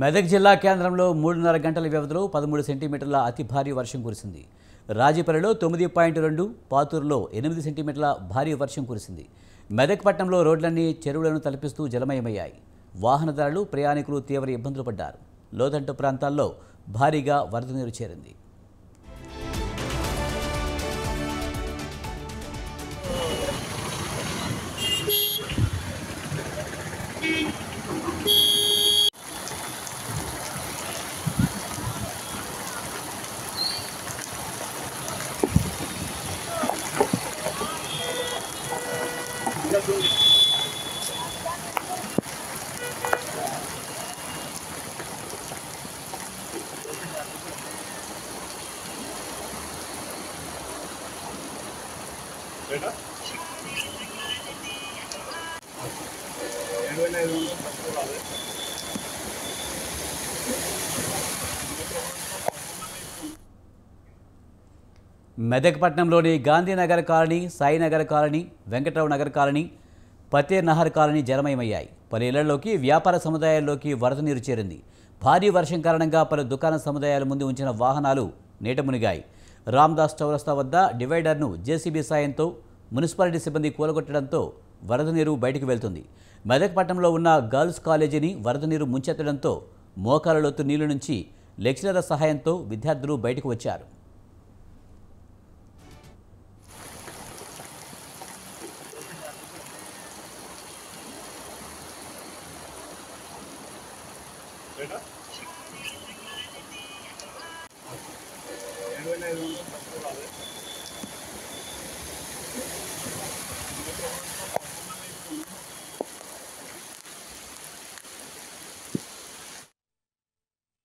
మెదక్ జిల్లా కేంద్రంలో 3.5 గంటల వ్యవధిలో 13 సెంటీమీటర్ల అతి భారీ వర్షం కురిసింది. రాజీపల్లిలో 9.2, పాతూరులో 8 సెంటీమీటర్ల భారీ వర్షం కురిసింది. మెదక్ పట్టణంలో రోడ్లన్నీ చెరువులను తలపిస్తూ జలమయమయ్యాయి. వాహనదారులు, ప్రయాణికులు తీవ్ర ఇబ్బందులు పడ్డారు. లోతట్టు ప్రాంతాల్లో భారీగా వరద నీరు చేరింది. మెదక్ పట్టణంలోని Gandhinagar colony, Sainagar colony, Venkatrao Nagar colony, Pather Nahar colony జలమయమయ్యాయి. పలు ఇళ్లలోకి, వ్యాపార సముదాయాల్లోకి వరద నీరు చేరింది. భారీ వర్షం కారణంగా పలు దుకాణ సముదాయాల ముందు ఉంచిన వాహనాలు నీట మునిగాయి. రామ్దాస్ చౌరస్తా వద్ద డివైడర్ను జేసీబీ సాయంతో మున్సిపాలిటీ సిబ్బంది కూలగొట్టడంతో వరద నీరు బయటకు వెళ్తుంది. మెదక్ పట్టణంలో ఉన్న గర్ల్స్ కాలేజీని వరద నీరు ముంచెత్తడంతో మోకాల లోతు నీళ్ల నుంచి లెక్చరర్ల సహాయంతో విద్యార్థులు బయటకు వచ్చారు.